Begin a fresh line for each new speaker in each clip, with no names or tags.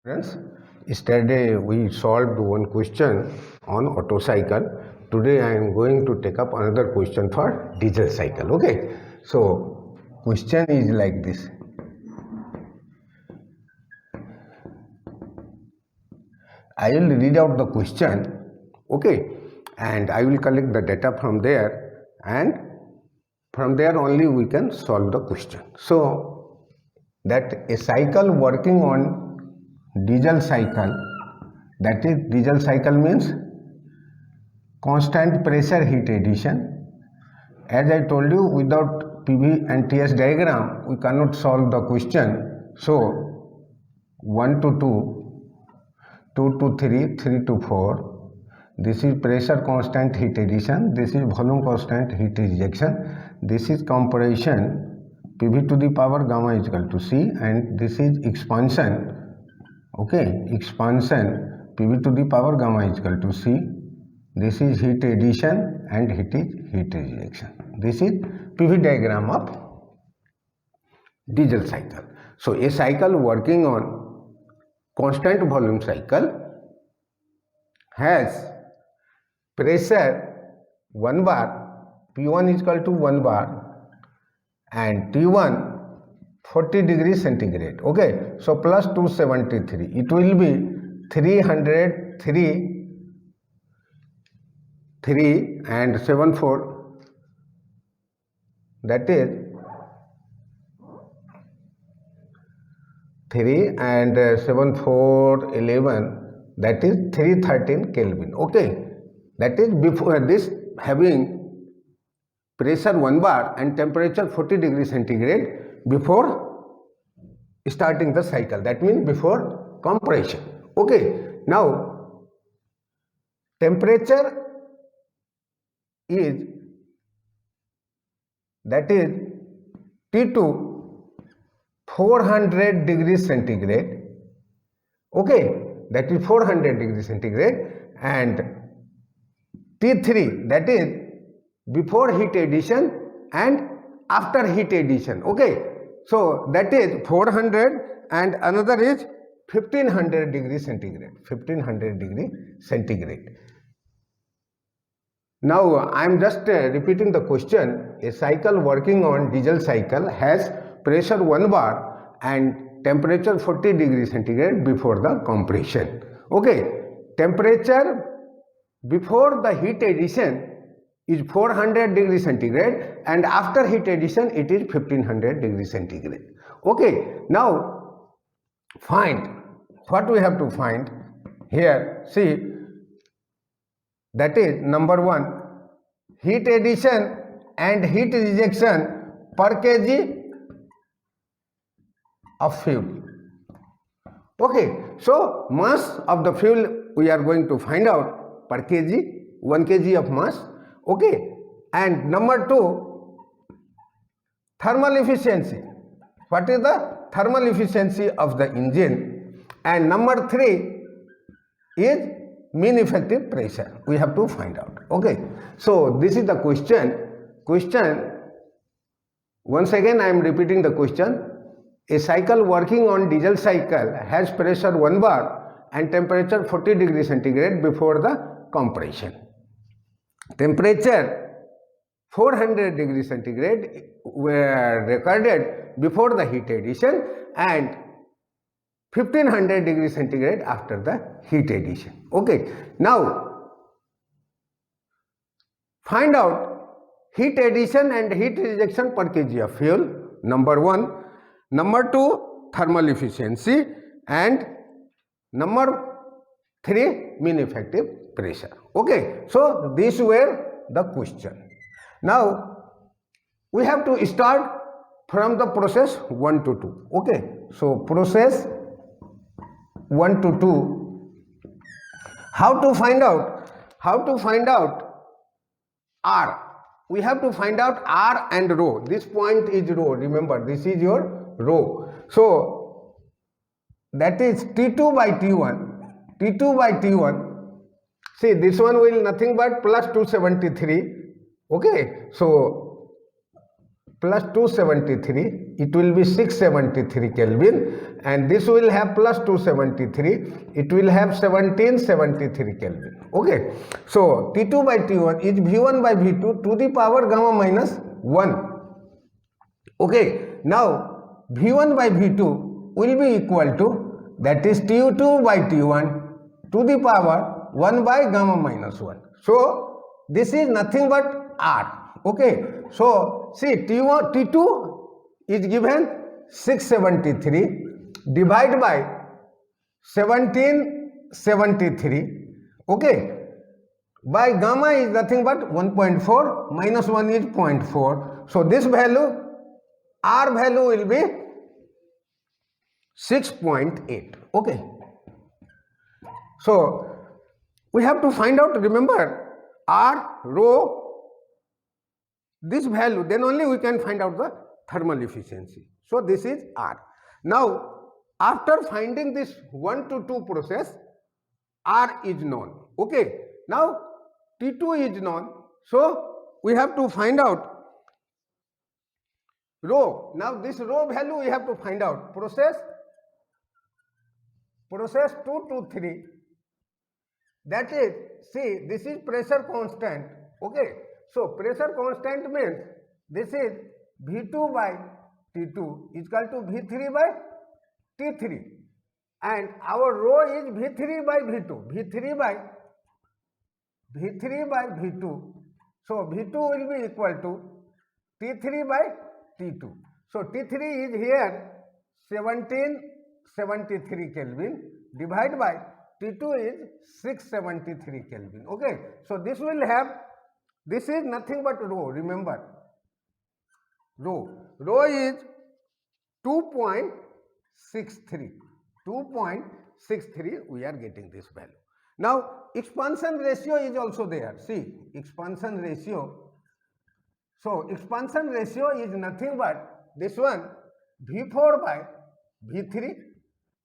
Friends, yesterday we solved one question on auto cycle. Today I am going to take up another question for diesel cycle. Okay, so question is like this. I will read out the question, okay, and I will collect the data from there, and from there only we can solve the question. So that a cycle working on diesel cycle, that is diesel cycle means constant pressure heat addition. As I told you, without PV and TS diagram we cannot solve the question. So 1 to 2, 2 to 3, 3 to 4, this is pressure constant heat addition, this is volume constant heat rejection, this is compression PV to the power gamma is equal to C, and this is expansion. Okay, expansion PV to the power gamma is equal to C. This is heat addition and it is heat rejection. This is PV diagram of diesel cycle. So a cycle working on constant volume cycle has pressure 1 bar, P1 is equal to 1 bar, and T1 40 degrees centigrade. Okay, so plus 273, it will be 303 and 74, that is 3 and 7 4 11, that is 313 Kelvin. Okay, that is before this having pressure 1 bar and temperature 40 degrees centigrade before starting the cycle, that means before compression. Okay, now temperature is, that is T2 400 degrees centigrade. Okay, that is 400 degrees centigrade, and T3, that is before heat addition and after heat addition. Okay, so that is 400 and another is 1500 degrees centigrade, 1500 degree centigrade. Now I am just repeating the question. A cycle working on diesel cycle has pressure 1 bar and temperature 40 degrees centigrade before the compression. Okay, temperature before the heat addition is 400 degrees centigrade and after heat addition it is 1500 degrees centigrade. Okay, now find what we have to find here. See, that is number 1, heat addition and heat rejection per kg of fuel. Okay, so mass of the fuel we are going to find out per kg, 1 kg of mass. Okay, and number 2, thermal efficiency. What is the thermal efficiency of the engine? And number 3 is mean effective pressure. We have to find out. Okay, so this is the question. Once again I am repeating the question. A cycle working on diesel cycle has pressure 1 bar and temperature 40 degrees centigrade before the compression. Temperature 400 degrees centigrade were recorded before the heat addition and 1500 degrees centigrade after the heat addition. Okay, now find out heat addition and heat rejection per kg of fuel, number 1. Number 2, thermal efficiency, and number 3, mean effective pressure. Okay, so these were the question. Now we have to start from the process 1 to 2. Okay, so process 1 to 2. How to find out R? We have to find out R and rho. This point is rho. Remember, this is your rho. So that is T2 by T1. T2 by T1. See, this one will nothing but plus 273. Okay, so plus 273, it will be 673 Kelvin, and this will have plus 273, it will have 1773 Kelvin. Okay, so T2 by T1 is V1 by V2 to the power gamma minus 1. Okay, now V1 by V2 will be equal to, that is T2 by T1 to the power 1 by gamma minus 1. So this is nothing but R. Okay, so see T2 is given 673 divided by 1773. Okay, by gamma is nothing but 1.4, minus 1 is 0.4. So this value, R value will be 6.8. Okay, so we have to find out, remember, R, rho, this value, then only we can find out the thermal efficiency. So this is R. Now after finding this 1 to 2 process, R is known. Okay, now T2 is known, so we have to find out rho. Now this rho value we have to find out. Process 2 to 3, that is, see, this is pressure constant. Okay, so pressure constant means this is V2 by T2 is equal to V3 by T3, and our rho is V3 by V2, V3 by V2. So V2 will be equal to T3 by T2. So T3 is here 1773 Kelvin divided by T2 is 673 Kelvin. Okay, so this will have, this is nothing but rho, remember, rho is 2.63, we are getting this value. Now expansion ratio is also there. See, expansion ratio. So expansion ratio is nothing but this one, V4 by V3,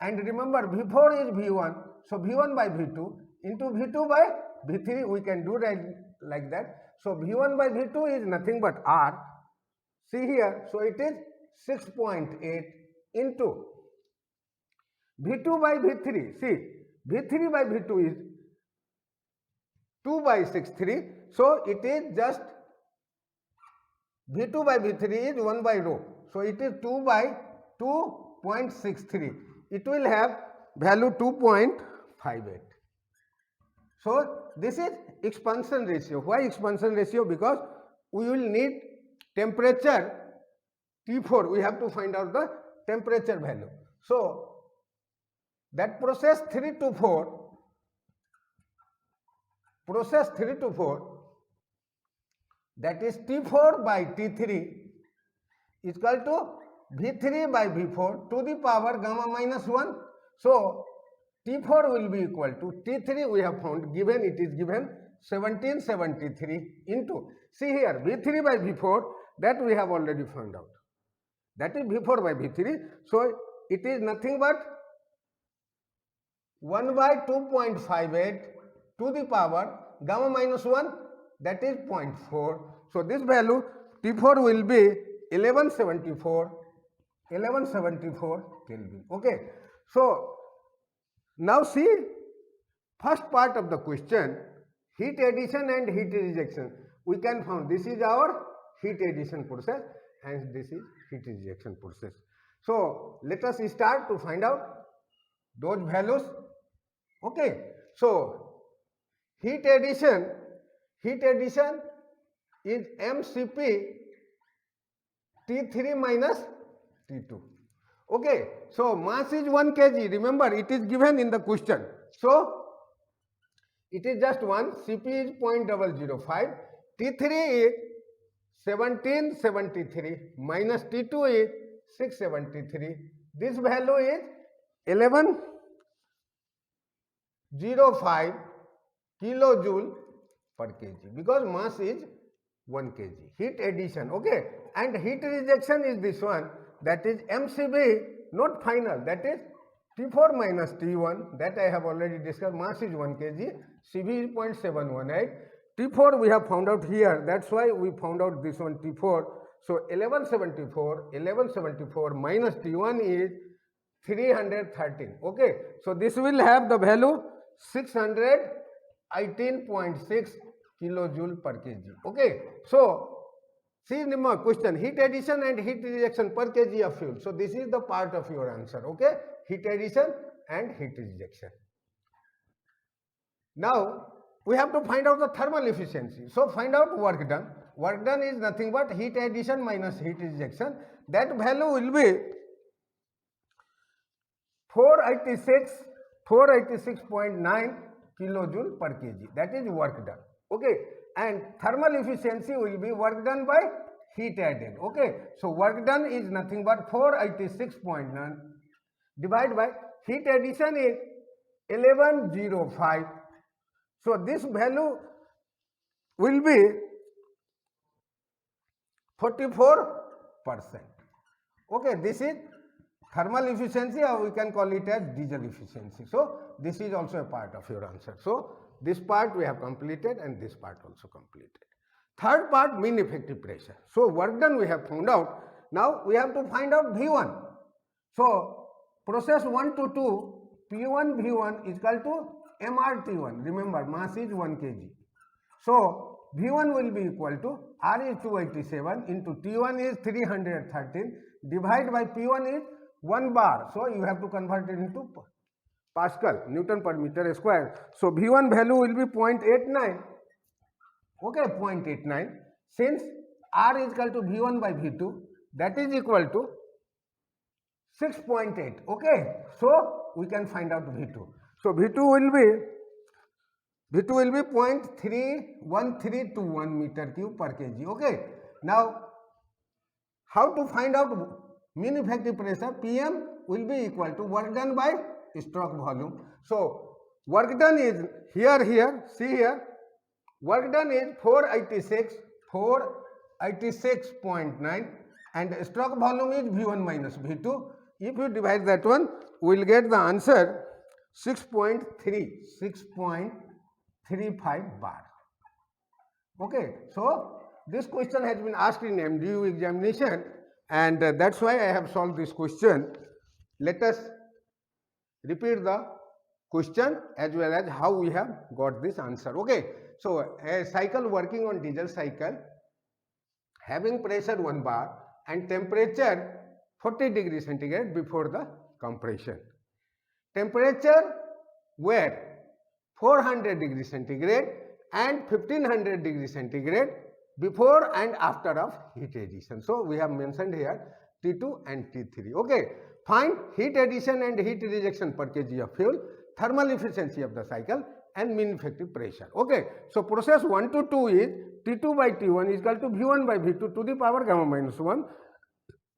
and remember V4 is V1, so V1 by V2 into V2 by V3, we can do that like that. So V1 by V2 is nothing but R. See here, so it is 6.8 into V2 by V3. See, V3 by V2 is 2 by 63. So it is just V2 by V3 is 1 by rho. So it is 2 by 2.63. It will have value 2.58. So this is expansion ratio. Why expansion ratio? Because we will need temperature T4. We have to find out the temperature value. So that process 3 to 4, that is T4 by T3 is equal to V3 by V4 to the power gamma minus 1. So T4 will be equal to T3, we have found, given, it is given 1773 into, see here, V3 by V4, that we have already found out. That is V4 by V3. So it is nothing but 1 by 2.58 to the power gamma minus 1, that is 0.4. So this value T4 will be 1174 Kelvin. Okay, so now see, first part of the question, heat addition and heat rejection. We can find this is our heat addition process and this is heat rejection process. So let us start to find out those values. Okay, so heat addition is MCP T3 minus T2. Okay, so mass is 1 kg. Remember, it is given in the question. So it is just 1. Cp is 0.005. T3 is 1773 minus T2 is 673. This value is 1105 kilojoule per kg, because mass is 1 kg. Heat addition, okay, and heat rejection is this one, that is MCB, not final, that is T4 minus T1, that I have already discussed. Mass is 1 kg, Cv is 0.718, T4 we have found out here, that's why we found out this one T4. So 1174 minus T1 is 313. Okay, so this will have the value 618.6 kilojoule per kg. Okay, so see in my question, heat addition and heat rejection per kg of fuel. So this is the part of your answer. Okay, heat addition and heat rejection. Now we have to find out the thermal efficiency. So find out work done. Work done is nothing but heat addition minus heat rejection. That value will be 486.9 kilojoule per kg. That is work done. Okay, and thermal efficiency will be work done by heat added. Okay, so work done is nothing but 486.9 divided by heat addition is 1105. So this value will be 44%. Okay, this is thermal efficiency, or we can call it as diesel efficiency. So this is also a part of your answer. So this part we have completed and this part also completed. Third part, mean effective pressure. So work done we have found out. Now we have to find out V1. So process 1 to 2, P1 V1 is equal to MRT1. Remember, mass is 1 kg. So V1 will be equal to R is 287 into T1 is 313 divided by P1 is 1 bar. So you have to convert it into Pascal, Newton per meter square. So V1 value will be 0.89. Okay, 0.89. Since R is equal to V1 by V2, that is equal to 6.8. Okay, so we can find out V2. So V2 will be 0.31321 meter cube per kg. Okay, now how to find out mean effective pressure? PM will be equal to work done by stroke volume. So work done is here, see here, work done is 486.9 and stroke volume is V1 minus V2. If you divide that one, we will get the answer 6.35 bar. Okay, so this question has been asked in MDU examination, and that's why I have solved this question. Let us repeat the question as well as how we have got this answer. Okay, so a cycle working on diesel cycle having pressure 1 bar and temperature 40 degrees centigrade before the compression. Temperature where 400 degrees centigrade and 1500 degrees centigrade before and after of heat addition. So we have mentioned here T2 and T3. Okay, find heat addition and heat rejection per kg of fuel, thermal efficiency of the cycle and mean effective pressure. Okay, so process 1 to 2 is T2 by T1 is equal to V1 by V2 to the power gamma minus 1.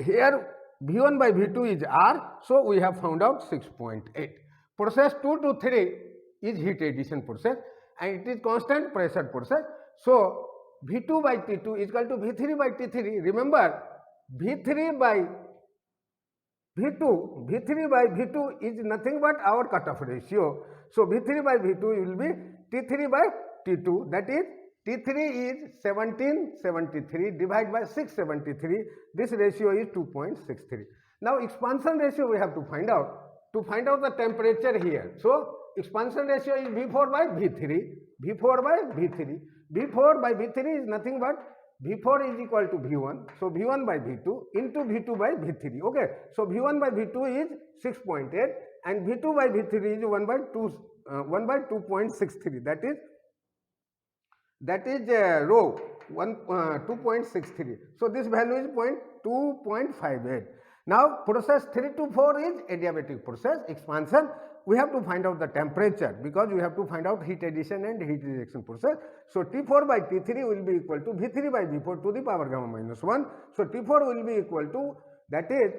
Here V1 by V2 is R, so we have found out 6.8. Process 2 to 3 is heat addition process and it is constant pressure process. So V2 by T2 is equal to V3 by T3. Remember, V3 by V2 is nothing but our cutoff ratio. So V3 by V2 will be T3 by T2, that is T3 is 1773 divided by 673. This ratio is 2.63. Now expansion ratio we have to find out. To find out the temperature here. So expansion ratio is V4 by V3. V4 by V3. V4 by V3 is nothing but V4 is equal to V1. So V1 by V2 into V2 by V3. Okay. So V1 by V2 is 6.8 and V2 by V3 is 1 by 2.63. That is rho 2.63. So this value is 2.58. Now process 3 to 4 is adiabatic process, expansion. We have to find out the temperature because we have to find out heat addition and heat rejection process. So T4 by T3 will be equal to V3 by V4 to the power gamma minus 1. So T4 will be equal to, that is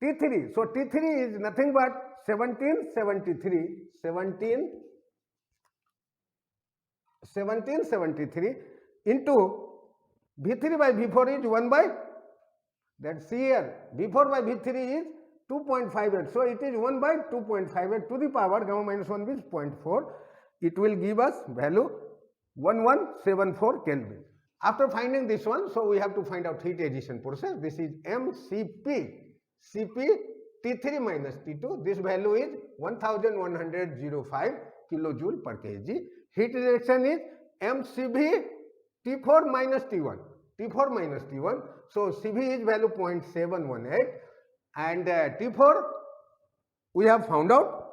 T3. So T3 is nothing but 1773 into V3 by V4 is 1 by, that's here, V4 by V3 is 2.58. So it is 1 by 2.58 to the power gamma minus 1 is 0.4. It will give us value 1174 Kelvin. After finding this one, so we have to find out heat addition process. This is MCP, Cp T3 minus T2. This value is 1105 kilojoule per kg. Heat rejection is MCV T4 minus T1. T4 minus T1. So Cv is value 0.718 and T4 we have found out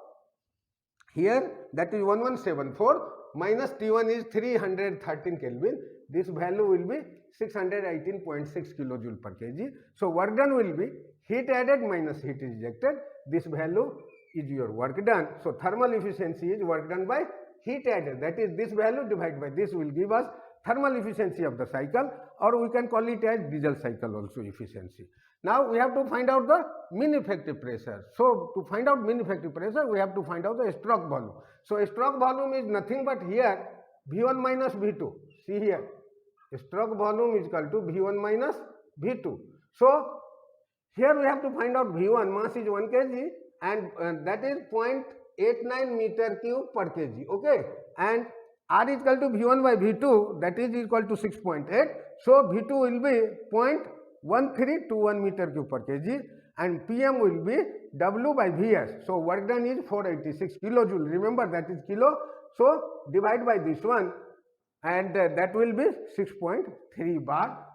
here, that is 1174 minus T1 is 313 Kelvin. This value will be 618.6 kilojoule per kg. So work done will be heat added minus heat rejected. This value is your work done. So thermal efficiency is work done by heat added, that is this value divided by this will give us thermal efficiency of the cycle, or we can call it as diesel cycle also efficiency. Now we have to find out the mean effective pressure. So to find out mean effective pressure, we have to find out the stroke volume. So stroke volume is nothing but here V1 minus V2. See here, stroke volume is equal to V1 minus V2. So here we have to find out V1, mass is 1 kg and that is 0.89 meter cube per kg. Okay, and R is equal to V1 by V2, that is equal to 6.8. So V2 will be 0.1321 meter cube per kg and PM will be W by Vs. So work done is 486 kilojoule. Remember that is kilo. So divide by this one and that will be 6.3 bar.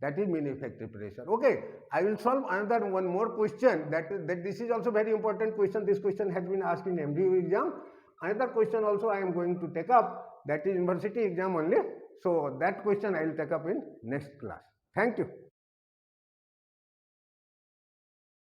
That is mean effective pressure. Okay, I will solve another one more question. That this is also very important question. This question has been asked in MDU exam. Another question also I am going to take up, that is university exam only. So that question I will take up in next class. Thank you.